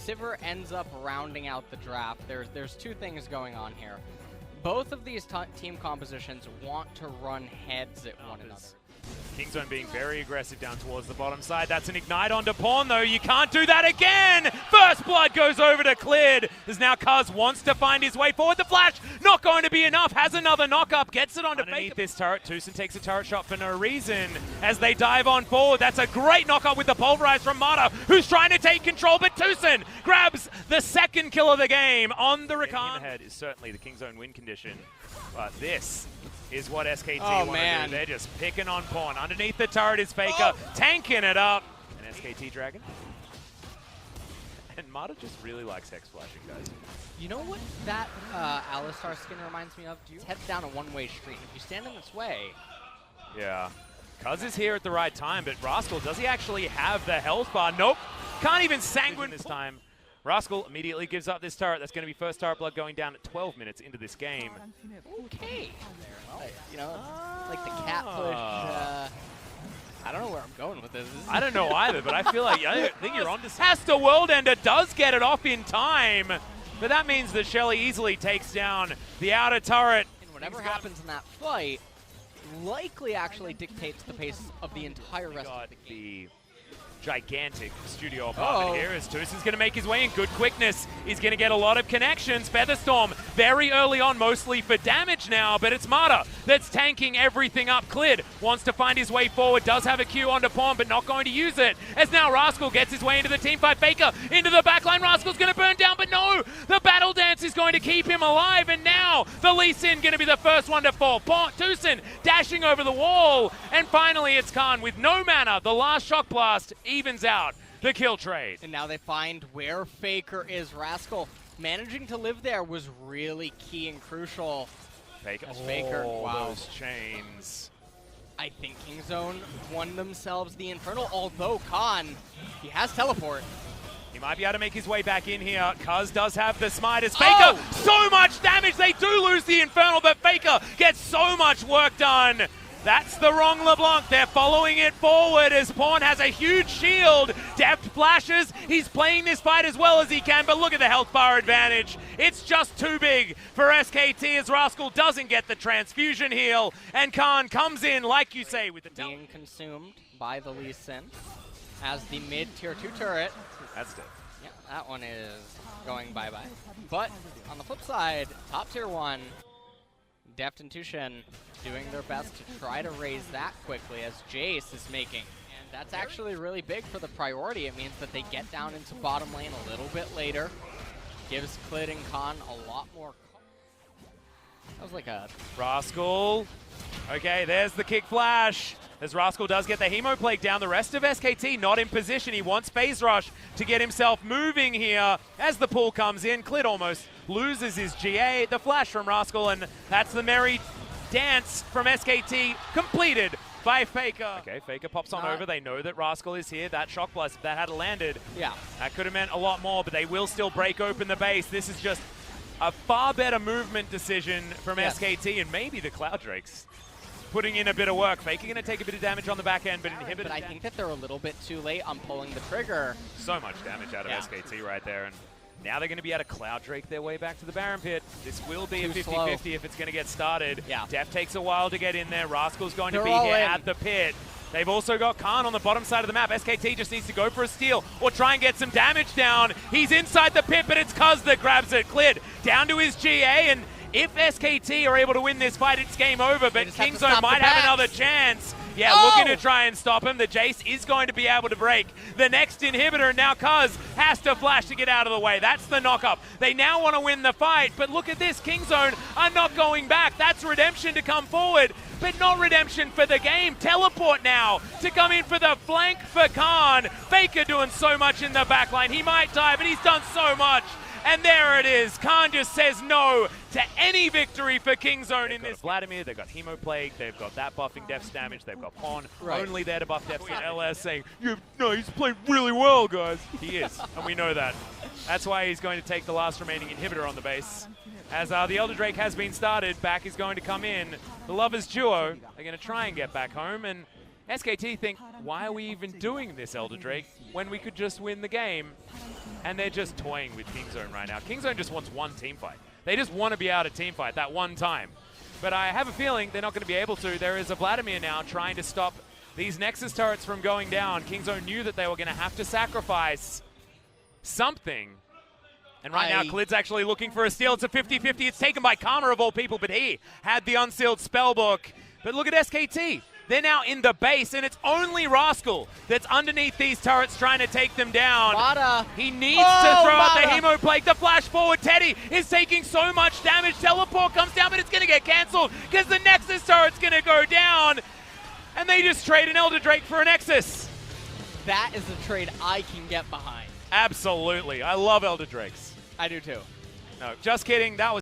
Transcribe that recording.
Sivir ends up rounding out the draft, there's two things going on here. Both of these team compositions want to run heads at one another. Kingzone being very aggressive down towards the bottom side. That's an ignite onto Pawn, though. You can't do that again! First blood goes over to Clid, as now Kaz wants to find his way forward. The flash, not going to be enough. Has another knock-up, gets it onto Underneath this turret, Tucson takes a turret shot for no reason. As they dive on forward, that's a great knock-up with the Pulverize from Mata, who's trying to take control, but Tucson grabs the second kill of the game on the Rakan. Ahead is certainly the Kingzone win condition, but this is what SKT want to do. They're just picking on Pawn. Underneath the turret is Faker, tanking it up. And SKT Dragon. And Mata just really likes Hex flashing, guys. You know what that Alistar skin reminds me of? It's heads down a one-way street. If you stand in this way... Yeah. Kaz is here at the right time, but Rascal, does he actually have the health bar? Nope. Can't even sanguine this time. Rascal immediately gives up this turret. That's going to be first turret blood going down at 12 minutes into this game. Okay. You know, like the cat push. I don't know where I'm going with this. I don't know either, but I feel like I think you're on to something. Has to World Ender, does get it off in time, but that means that Shelly easily takes down the outer turret. And whatever happens in that fight likely actually dictates the pace of the entire rest of the game. Gigantic studio apartment here as Tucson's going to make his way in good quickness. He's going to get a lot of connections. Featherstorm very early on, mostly for damage now, but it's Mata that's tanking everything up. Clid wants to find his way forward, does have a Q onto Pawn, but not going to use it. As now Rascal gets his way into the team fight. Faker into the backline. Rascal's going to burn down, but no! The Battle Dance is going to keep him alive, and now the Lee Sin going to be the first one to fall. Tucson dashing over the wall, and finally it's Khan with no mana. The last Shock Blast evens out the kill trade. And now they find where Faker is. Rascal managing to live there was really key and crucial. Faker, wow, those chains. I think Kingzone won themselves the Infernal, although Khan, he has teleport. He might be able to make his way back in here. Kaz does have the smite as Faker. So much damage. They do lose the Infernal, but Faker gets so much work done. That's the wrong LeBlanc. They're following it forward as Pawn has a huge shield. Deft flashes. He's playing this fight as well as he can, but look at the health bar advantage. It's just too big for SKT as Rascal doesn't get the transfusion heal, and Khan comes in, like you say, with the being consumed by the Lee Sin as the mid tier 2 turret. That's dead. Yeah, that one is going bye-bye. But on the flip side, top tier 1, Deft and Tushen doing their best to try to raise that quickly as Jace is making. And that's actually really big for the priority. It means that they get down into bottom lane a little bit later. Gives Clid and Khan a lot more. That was like a... Rascal. Okay, there's the kick flash. As Rascal does get the Hemo Plague down, the rest of SKT not in position. He wants Phase Rush to get himself moving here. As the pull comes in, Clid almost loses his GA. The flash from Rascal, and that's the merry dance from SKT completed by Faker. Okay, Faker pops on over. They know that Rascal is here. That Shock Blast, if that had landed, that could have meant a lot more, but they will still break open the base. This is just a far better movement decision from SKT, and maybe the Cloud Drakes putting in a bit of work. Faker going to take a bit of damage on the back end, but inhibited. But I think that they're a little bit too late on pulling the trigger. So much damage out of SKT right there, and now they're going to be able to Cloud Drake their way back to the Baron Pit. This will be a 50-50 if it's going to get started. Def takes a while to get in there. Rascal's going to be here at the pit. They've also got Khan on the bottom side of the map. SKT just needs to go for a steal or try and get some damage down. He's inside the pit, but it's Kaz that grabs it. Clid down to his GA, and if SKT are able to win this fight, it's game over, but Kingzone might have another chance. Yeah, looking to try and stop him. The Jace is going to be able to break the next inhibitor, and now Kaz has to flash to get out of the way. That's the knock-up. They now want to win the fight, but look at this. Kingzone are not going back. That's redemption to come forward, but not redemption for the game. Teleport now to come in for the flank for Khan. Faker doing so much in the backline. He might die, but he's done so much. And there it is. Khan just says no to any victory for Kingzone in this. Vladimir, they've got Hemo Plague, they've got that buffing Def's damage, they've got Pawn only there to buff Def's LS saying, no, he's playing really well, guys. He is, and we know that. That's why he's going to take the last remaining inhibitor on the base. As the Elder Drake has been started, back is going to come in. The Lovers duo are going to try and get back home, and SKT think, why are we even doing this, Elder Drake? when we could just win the game. And they're just toying with Kingzone right now. Kingzone just wants one team fight. They just want to be able to team fight that one time. But I have a feeling they're not going to be able to. There is a Vladimir now trying to stop these Nexus turrets from going down. Kingzone knew that they were going to have to sacrifice something. And right now, Klid's actually looking for a steal. It's a 50-50. It's taken by Karma of all people, but he had the unsealed spellbook. But look at SKT. They're now in the base, and it's only Rascal that's underneath these turrets trying to take them down. Mata. He needs to throw out the Hemo Plague. The flash forward. Teddy is taking so much damage. Teleport comes down, but it's going to get cancelled because the Nexus turret's going to go down. And they just trade an Elder Drake for a Nexus. That is a trade I can get behind. Absolutely. I love Elder Drakes. I do too. No, just kidding. That was